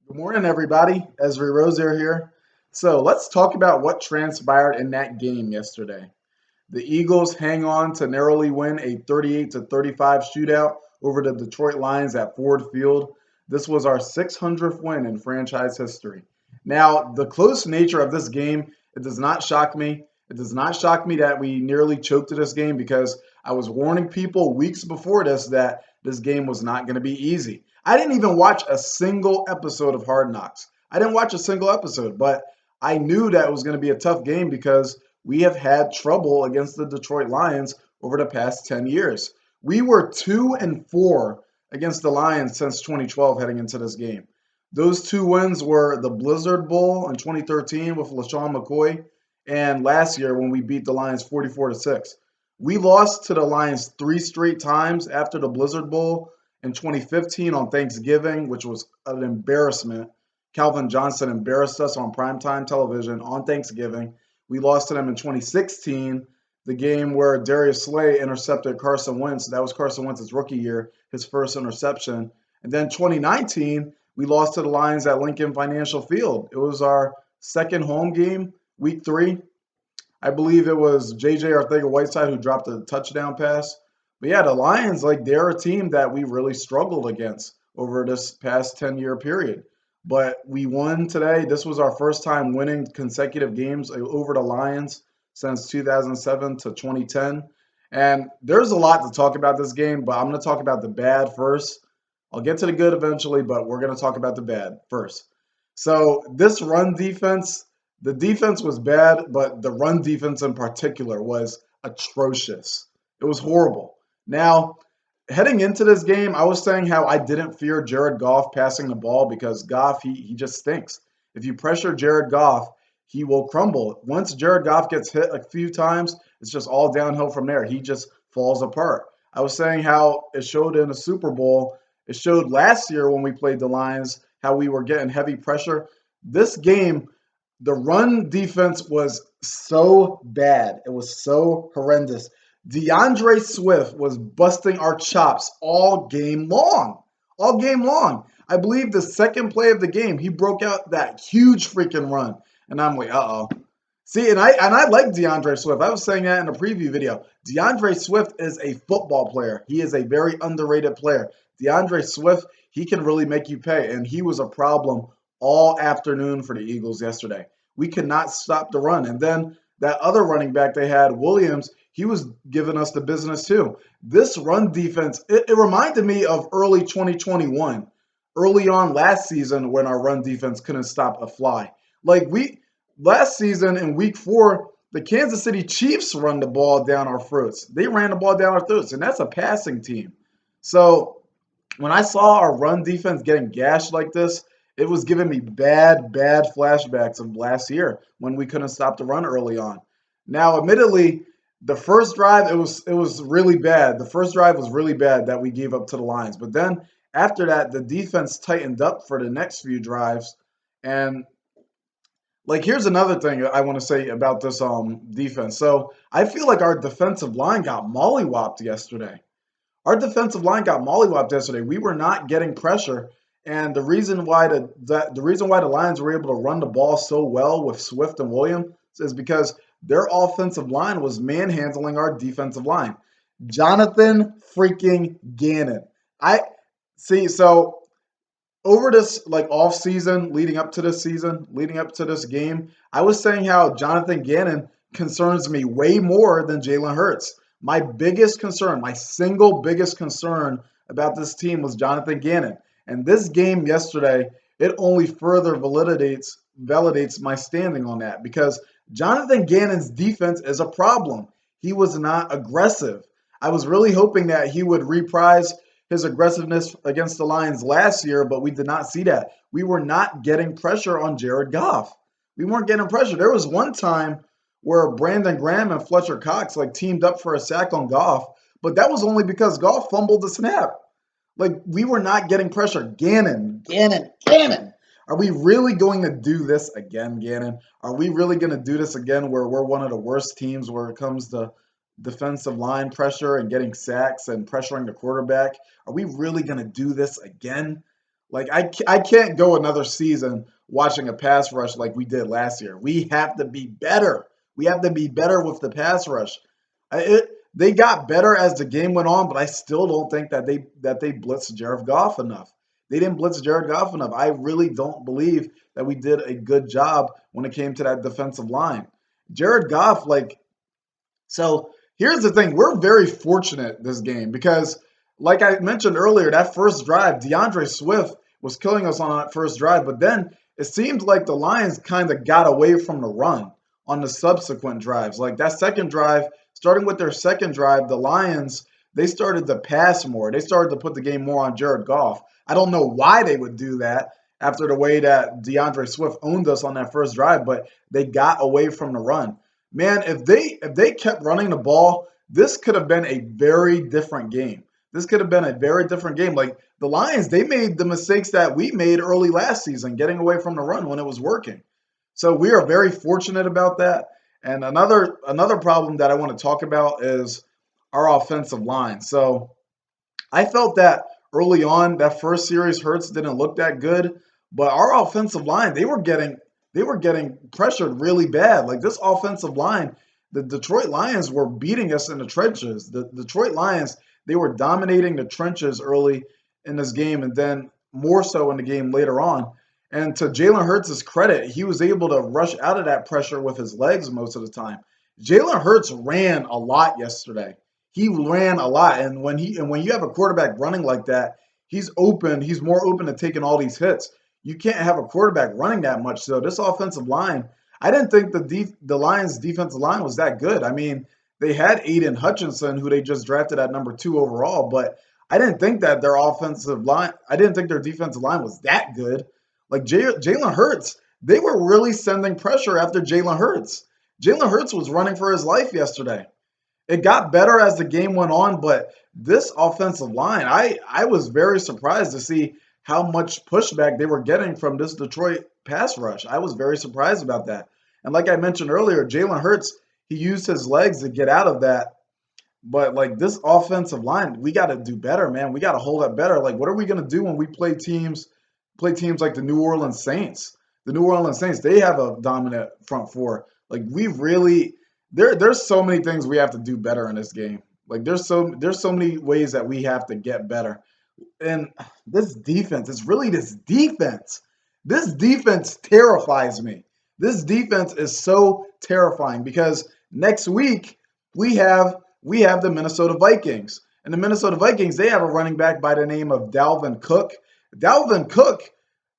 Good morning, everybody. Ezra Rozier here. So let's talk about what transpired in that game yesterday. The Eagles hang on to narrowly win a 38 to 35 shootout over the Detroit Lions at Ford Field. This was our 600th win in franchise history. Now, the close nature of this game, it does not shock me. It does not shock me that we nearly choked to this game because I was warning people weeks before this that this game was not going to be easy. I didn't even watch a single episode of Hard Knocks. I didn't watch a single episode, but I knew that it was going to be a tough game because we have had trouble against the Detroit Lions over the past 10 years. We were 2-4 against the Lions since 2012 heading into this game. Those two wins were the Blizzard Bowl in 2013 with LaShawn McCoy and last year when we beat the Lions 44 to 6. We lost to the Lions three straight times after the Blizzard Bowl in 2015 on Thanksgiving, which was an embarrassment. Calvin Johnson embarrassed us on primetime television on Thanksgiving. We lost to them in 2016, the game where Darius Slay intercepted Carson Wentz. That was Carson Wentz's rookie year, his first interception. And then 2019, we lost to the Lions at Lincoln Financial Field. It was our second home game, week 3. I believe it was J.J. Arcega-Whiteside who dropped a touchdown pass. But yeah, the Lions, they're a team that we really struggled against over this past 10-year period. But we won today. This was our first time winning consecutive games over the Lions since 2007 to 2010. And there's a lot to talk about this game, but I'm going to talk about the bad first. I'll get to the good eventually, but we're going to talk about the bad first. So this run defense, the defense was bad, but the run defense in particular was atrocious. It was horrible. Now, heading into this game, I was saying how I didn't fear Jared Goff passing the ball because Goff, he just stinks. If you pressure Jared Goff, he will crumble. Once Jared Goff gets hit a few times, it's just all downhill from there. He just falls apart. I was saying how it showed in the Super Bowl. It showed last year when we played the Lions how we were getting heavy pressure. This game, the run defense was so bad. It was so horrendous. DeAndre Swift was busting our chops all game long. All game long. I believe the second play of the game, he broke out that huge freaking run. And I'm like, uh-oh. See, and I like DeAndre Swift. I was saying that in a preview video. DeAndre Swift is a football player. He is a very underrated player. DeAndre Swift, he can really make you pay. And he was a problem all afternoon for the Eagles yesterday. We could not stop the run. And then that other running back they had, Williams, he was giving us the business too. This run defense, it reminded me of early 2021, early on last season when our run defense couldn't stop a fly. Last season in week 4, the Kansas City Chiefs run the ball down our throats. They ran the ball down our throats, and that's a passing team. So when I saw our run defense getting gashed like this, it was giving me bad flashbacks of last year when we couldn't stop the run early on. Now, admittedly, the first drive it was really bad. The first drive was really bad that we gave up to the Lions. But then after that, the defense tightened up for the next few drives. And here's another thing I want to say about this defense. So I feel like our defensive line got mollywopped yesterday. Our defensive line got mollywopped yesterday. We were not getting pressure, and the reason why the reason why the Lions were able to run the ball so well with Swift and Williams is because their offensive line was manhandling our defensive line. Jonathan freaking Gannon. I see. So over this off season, leading up to this season, leading up to this game, I was saying how Jonathan Gannon concerns me way more than Jalen Hurts. My biggest concern, my single biggest concern about this team was Jonathan Gannon. And this game yesterday, it only further validates my standing on that because Jonathan Gannon's defense is a problem. He was not aggressive. I was really hoping that he would reprise his aggressiveness against the Lions last year, but we did not see that. We were not getting pressure on Jared Goff. We weren't getting pressure. There was one time where Brandon Graham and Fletcher Cox teamed up for a sack on Goff, but that was only because Goff fumbled the snap. We were not getting pressure. Gannon. Are we really going to do this again, Gannon? Are we really going to do this again where we're one of the worst teams where it comes to defensive line pressure and getting sacks and pressuring the quarterback? Are we really going to do this again? Like I can't go another season watching a pass rush like we did last year. We have to be better. We have to be better with the pass rush. They got better as the game went on, but I still don't think that they blitzed Jared Goff enough. They didn't blitz Jared Goff enough. I really don't believe that we did a good job when it came to that defensive line. Jared Goff, like, so here's the thing. We're very fortunate this game because, like I mentioned earlier, that first drive, DeAndre Swift was killing us on that first drive. But then it seemed like the Lions kind of got away from the run on the subsequent drives. Like that second drive, starting with their second drive, the Lions, they started to pass more. They started to put the game more on Jared Goff. I don't know why they would do that after the way that DeAndre Swift owned us on that first drive, but they got away from the run. Man, if they kept running the ball, this could have been a very different game. This could have been a very different game. Like the Lions, they made the mistakes that we made early last season, getting away from the run when it was working. So we are very fortunate about that. And another problem that I want to talk about is our offensive line. So I felt that early on, that first series, Hurts didn't look that good, but our offensive line, they were getting pressured really bad. Like this offensive line, the Detroit Lions were beating us in the trenches. The Detroit Lions, they were dominating the trenches early in this game, and then more so in the game later on. And to Jalen Hurts' credit, he was able to rush out of that pressure with his legs most of the time. Jalen Hurts ran a lot yesterday. He ran a lot, and when you have a quarterback running like that, he's open. He's more open to taking all these hits. You can't have a quarterback running that much. So this offensive line, I didn't think the Lions' defensive line was that good. I mean, they had Aiden Hutchinson, who they just drafted at number 2 overall, but I didn't think that their offensive line. I didn't think their defensive line was that good. Like Jalen Hurts, they were really sending pressure after Jalen Hurts. Jalen Hurts was running for his life yesterday. It got better as the game went on, but this offensive line, I was very surprised to see how much pushback they were getting from this Detroit pass rush. I was very surprised about that. And like I mentioned earlier, Jalen Hurts, he used his legs to get out of that. But like this offensive line, we got to do better, man. We got to hold up better. Like, what are we gonna do when we play teams like the New Orleans Saints? The New Orleans Saints, they have a dominant front four. Like we really there's so many things we have to do better in this game. Like there's so many ways that we have to get better. And this defense, it's really this defense. This defense terrifies me. This defense is so terrifying because next week we have the Minnesota Vikings. And the Minnesota Vikings, they have a running back by the name of Dalvin Cook. Dalvin Cook,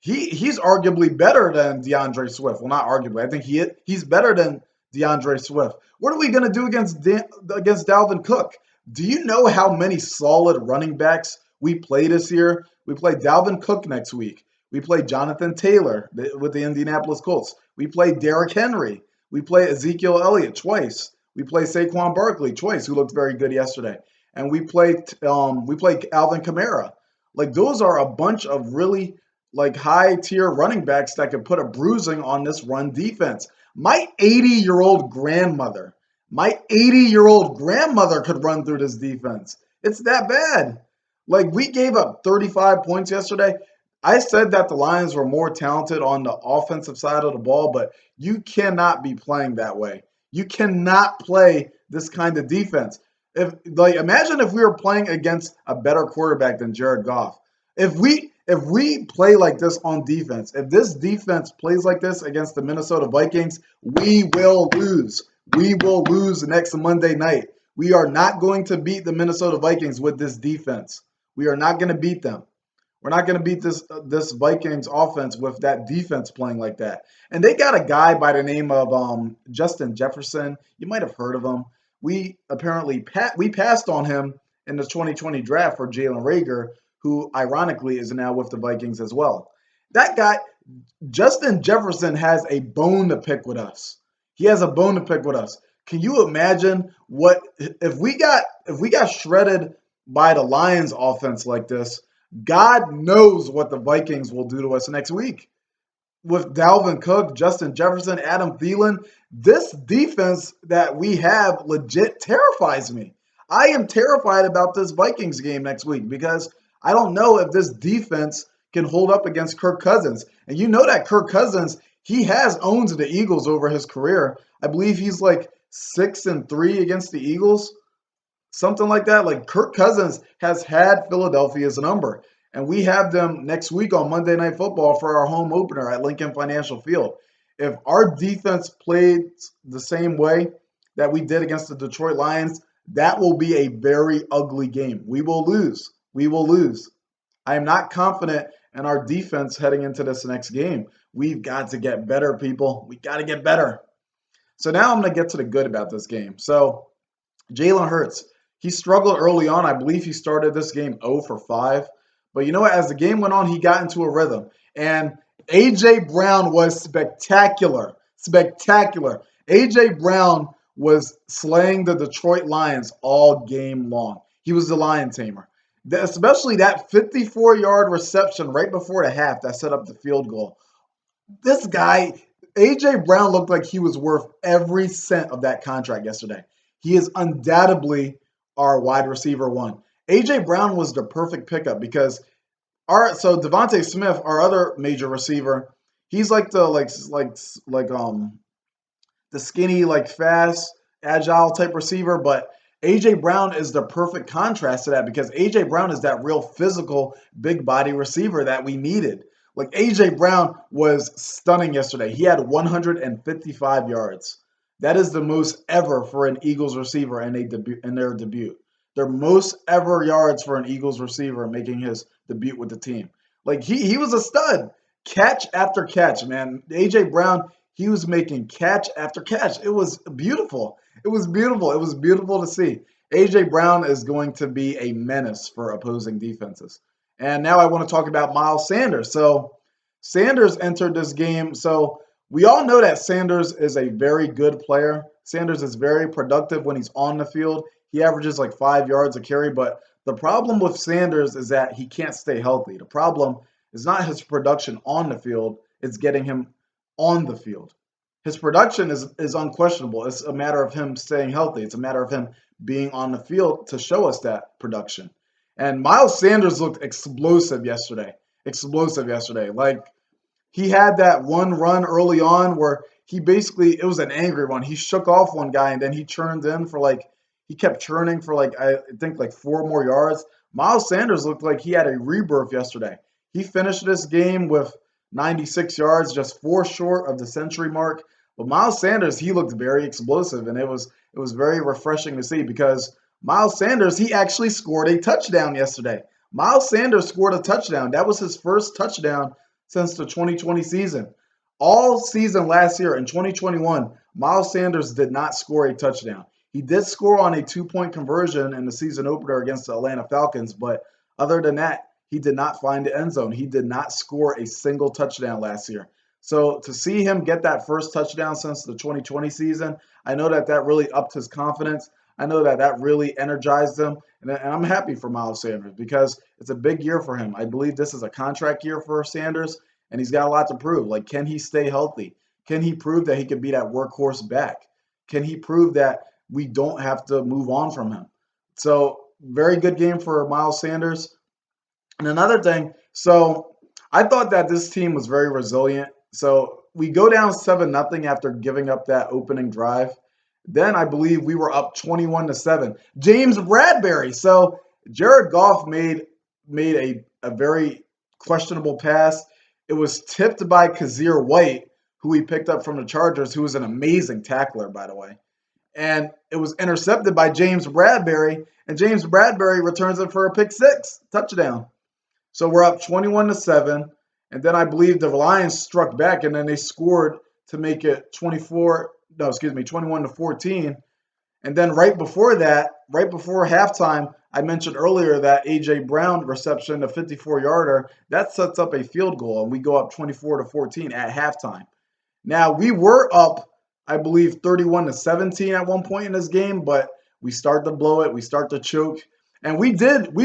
he's arguably better than DeAndre Swift. Well, not arguably. I think he's better than DeAndre Swift. What are we going to do against Dalvin Cook? Do you know how many solid running backs we play this year? We play Dalvin Cook next week. We play Jonathan Taylor with the Indianapolis Colts. We play Derrick Henry. We play Ezekiel Elliott twice. We play Saquon Barkley twice, who looked very good yesterday. And we play Alvin Kamara. Like those are a bunch of really like high tier running backs that could put a bruising on this run defense. My 80-year-old grandmother, my 80-year-old grandmother could run through this defense. It's that bad. Like we gave up 35 points yesterday. I said that the Lions were more talented on the offensive side of the ball, but you cannot be playing that way. You cannot play this kind of defense. Imagine if we were playing against a better quarterback than Jared Goff. If we play like this on defense, if this defense plays like this against the Minnesota Vikings, we will lose. We will lose next Monday night. We are not going to beat the Minnesota Vikings with this defense. We are not going to beat them. We're not going to beat this Vikings offense with that defense playing like that. And they got a guy by the name of Justin Jefferson. You might have heard of him. We apparently we passed on him in the 2020 draft for Jalen Reagor, who ironically is now with the Vikings as well. That guy, Justin Jefferson, has a bone to pick with us. He has a bone to pick with us. Can you imagine what if we got shredded by the Lions offense like this? God knows what the Vikings will do to us next week. With Dalvin Cook, Justin Jefferson, Adam Thielen, this defense that we have legit terrifies me. I am terrified about this Vikings game next week because I don't know if this defense can hold up against Kirk Cousins. And you know that Kirk Cousins, he has owned the Eagles over his career. I believe he's like 6-3 against the Eagles, something like that. Like Kirk Cousins has had Philadelphia's number. And we have them next week on Monday Night Football for our home opener at Lincoln Financial Field. If our defense played the same way that we did against the Detroit Lions, that will be a very ugly game. We will lose. We will lose. I am not confident in our defense heading into this next game. We've got to get better, people. We got to get better. So now I'm going to get to the good about this game. So Jalen Hurts, he struggled early on. I believe he started this game 0 for 5. But you know what? As the game went on, he got into a rhythm. And A.J. Brown was spectacular. Spectacular. A.J. Brown was slaying the Detroit Lions all game long. He was the lion tamer. Especially that 54-yard reception right before the half that set up the field goal. This guy, A.J. Brown, looked like he was worth every cent of that contract yesterday. He is undoubtedly our wide receiver one. A.J. Brown was the perfect pickup because Devonta Smith, our other major receiver, he's like the the skinny, like fast, agile type receiver, but A.J. Brown is the perfect contrast to that because A.J. Brown is that real physical, big body receiver that we needed. Like A.J. Brown was stunning yesterday. He had 155 yards. That is the most ever for an Eagles receiver in their debut. Their most ever yards for an Eagles receiver making his debut with the team. Like he was a stud. Catch after catch, man. A.J. Brown, he was making catch after catch. It was beautiful. It was beautiful. It was beautiful to see. A.J. Brown is going to be a menace for opposing defenses. And now I want to talk about Miles Sanders. So Sanders entered this game. So we all know that Sanders is a very good player. Sanders is very productive when he's on the field. He averages like 5 yards a carry. But the problem with Sanders is that he can't stay healthy. The problem is not his production on the field. It's getting him on the field. His production is unquestionable. It's a matter of him staying healthy. It's a matter of him being on the field to show us that production. And Miles Sanders looked explosive yesterday. Explosive yesterday. Like he had that one run early on where it was an angry one. He shook off one guy and then he churned in for he kept churning for I think 4 more yards. Miles Sanders looked like he had a rebirth yesterday. He finished this game with 96 yards, just 4 short of the century mark. But Miles Sanders, he looked very explosive, and it was very refreshing to see because Miles Sanders, he actually scored a touchdown yesterday. Miles Sanders scored a touchdown. That was his first touchdown since the 2020 season. All season last year in 2021, Miles Sanders did not score a touchdown. He did score on a 2-point conversion in the season opener against the Atlanta Falcons, but other than that, he did not find the end zone. He did not score a single touchdown last year. So to see him get that first touchdown since the 2020 season, I know that really upped his confidence. I know that really energized him. And I'm happy for Miles Sanders because it's a big year for him. I believe this is a contract year for Sanders, and he's got a lot to prove. Like, can he stay healthy? Can he prove that he could be that workhorse back? Can he prove that we don't have to move on from him? So very good game for Miles Sanders. And another thing, so I thought that this team was very resilient. So we go down 7-0 after giving up that opening drive. Then I believe we were up 21-7. James Bradberry. So Jared Goff made a very questionable pass. It was tipped by Kazir White, who he picked up from the Chargers, who was an amazing tackler, by the way. And it was intercepted by James Bradberry, and James Bradberry returns it for a pick 6 touchdown. So we're up 21-7, and then I believe the Lions struck back, and then they scored to make it 21-14. And then right before halftime, I mentioned earlier that A.J. Brown reception, a 54-yarder, that sets up a field goal, and we go up 24-14 at halftime. Now, we were up, I believe, 31-17 at one point in this game, but we start to blow it, we start to choke, and we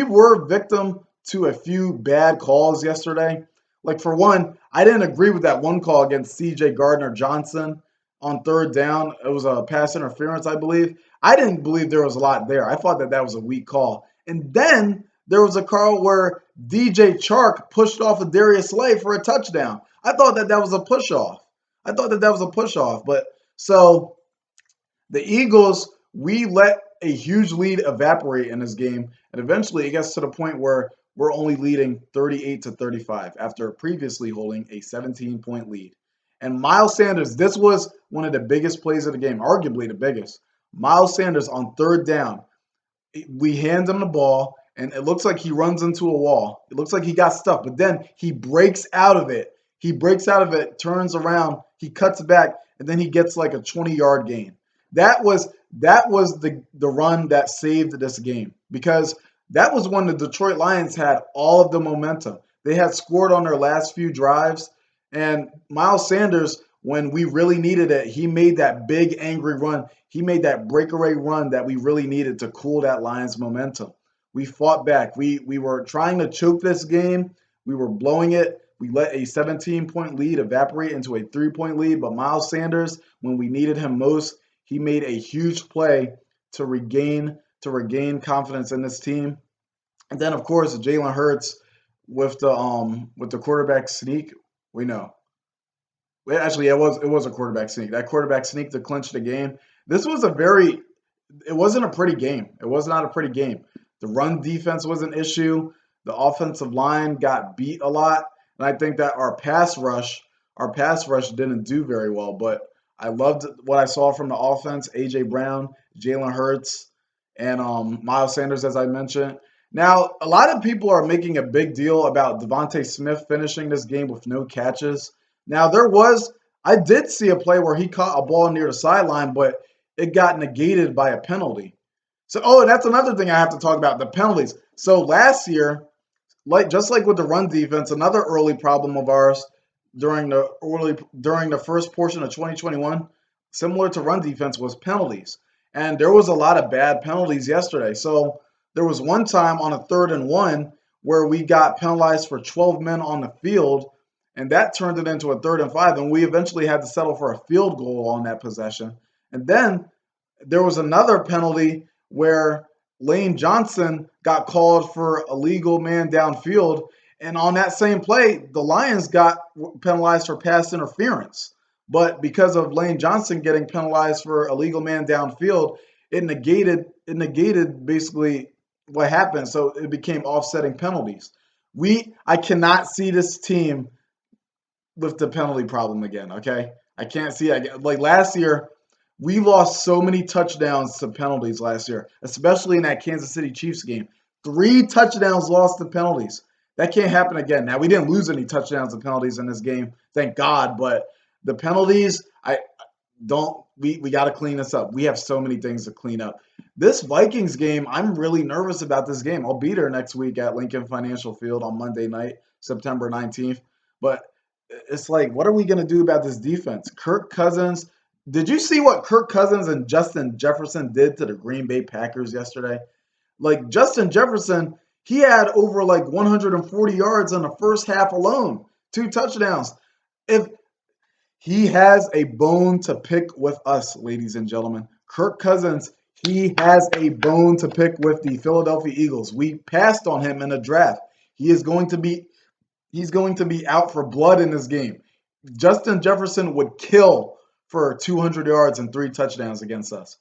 were victim to a few bad calls yesterday. Like, for one, I didn't agree with that one call against C.J. Gardner-Johnson on 3rd down. It was a pass interference, I believe. I didn't believe there was a lot there. I thought that was a weak call. And then there was a call where DJ Chark pushed off of Darius Slay for a touchdown. I thought that was a push off. I thought that was a push off. But so the Eagles, we let a huge lead evaporate in this game, and eventually it gets to the point where we're only leading 38-35 after previously holding a 17-point lead. And Miles Sanders, this was one of the biggest plays of the game, arguably the biggest. Miles Sanders on third down, we hand him the ball, and it looks like he runs into a wall. It looks like he got stuck, but then he breaks out of it. He breaks out of it, turns around, he cuts back, and then he gets like a 20-yard gain. That was the run that saved this game, because that was when the Detroit Lions had all of the momentum. They had scored on their last few drives, and Miles Sanders, when we really needed it, he made that big angry run. He made that breakaway run that we really needed to cool that Lions momentum. We fought back. We were trying to choke this game. We were blowing it. We let a 17-point lead evaporate into a 3-point lead, but Miles Sanders, when we needed him most, he made a huge play to regain confidence in this team. And then, of course, Jalen Hurts with the quarterback sneak. We know. Actually, it was a quarterback sneak. That quarterback sneak to clinch the game. This was it wasn't a pretty game. It was not a pretty game. The run defense was an issue. The offensive line got beat a lot. And I think that our pass rush didn't do very well. But I loved what I saw from the offense. A.J. Brown, Jalen Hurts, and Miles Sanders, as I mentioned. Now, a lot of people are making a big deal about Devonta Smith finishing this game with no catches. Now, I did see a play where he caught a ball near the sideline, but it got negated by a penalty. So, and that's another thing I have to talk about, the penalties. So last year, just like with the run defense, another early problem of ours during the first portion of 2021, similar to run defense, was penalties. And there was a lot of bad penalties yesterday. So there was one time on a 3rd and 1 where we got penalized for 12 men on the field, and that turned it into a 3rd and 5, and we eventually had to settle for a field goal on that possession. And then there was another penalty where Lane Johnson got called for a illegal man downfield, and on that same play, the Lions got penalized for pass interference. But because of Lane Johnson getting penalized for a illegal man downfield, it negated basically what happened. So it became offsetting penalties. I cannot see this team with the penalty problem again, okay? I can't see it. Like last year, we lost so many touchdowns to penalties last year, especially in that Kansas City Chiefs game. 3 touchdowns lost to penalties. That can't happen again. Now, we didn't lose any touchdowns to penalties in this game, thank God, but the penalties, we got to clean this up. We have so many things to clean up. This Vikings game, I'm really nervous about this game. I'll be there next week at Lincoln Financial Field on Monday night, September 19th. But it's like, what are we going to do about this defense? Kirk Cousins. Did you see what Kirk Cousins and Justin Jefferson did to the Green Bay Packers yesterday? Like, Justin Jefferson, he had over like 140 yards in the first half alone, 2 touchdowns. If he has a bone to pick with us, ladies and gentlemen, Kirk Cousins, he has a bone to pick with the Philadelphia Eagles. We passed on him in the draft. He's going to be out for blood in this game. Justin Jefferson would kill for 200 yards and 3 touchdowns against us.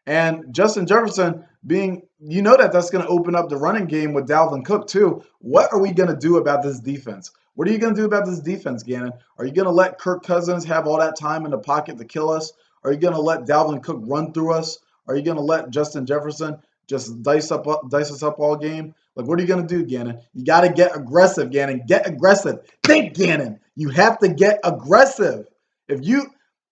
And Justin Jefferson that's going to open up the running game with Dalvin Cook too. What are we going to do about this defense? What are you going to do about this defense, Gannon? Are you going to let Kirk Cousins have all that time in the pocket to kill us? Are you going to let Dalvin Cook run through us? Are you going to let Justin Jefferson just dice us up all game? Like, what are you going to do, Gannon? You got to get aggressive, Gannon. Get aggressive. Think, Gannon. You have to get aggressive. If you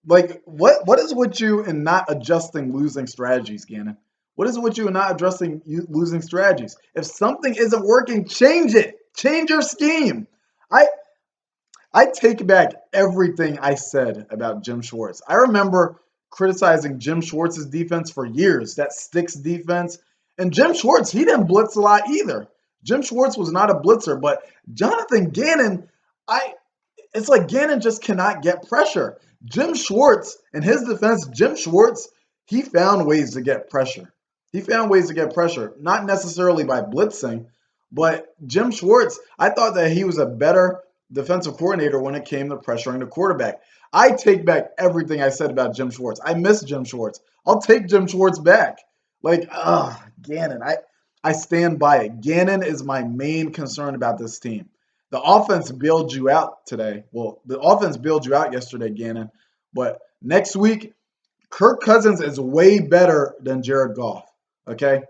what is with you in not adjusting losing strategies, Gannon? What is with you in not addressing losing strategies? If something isn't working, change it. Change your scheme. I take back everything I said about Jim Schwartz. I remember criticizing Jim Schwartz's defense for years, that sticks defense. And Jim Schwartz, he didn't blitz a lot either. Jim Schwartz was not a blitzer, but Jonathan Gannon, it's like Gannon just cannot get pressure. Jim Schwartz, in his defense, he found ways to get pressure. Not necessarily by blitzing, But Jim Schwartz, I thought that he was a better defensive coordinator when it came to pressuring the quarterback. I take back everything I said about Jim Schwartz. I miss Jim Schwartz. I'll take Jim Schwartz back. Like, Gannon, I stand by it. Gannon is my main concern about this team. The offense bailed you out today. Well, the offense bailed you out yesterday, Gannon. But next week, Kirk Cousins is way better than Jared Goff. Okay?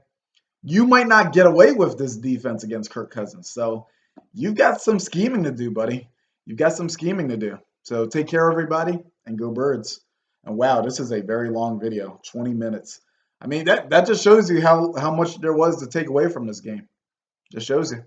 You might not get away with this defense against Kirk Cousins. So you've got some scheming to do, buddy. You've got some scheming to do. So take care, everybody, and go Birds. And wow, this is a very long video, 20 minutes. I mean, that just shows you how much there was to take away from this game. Just shows you.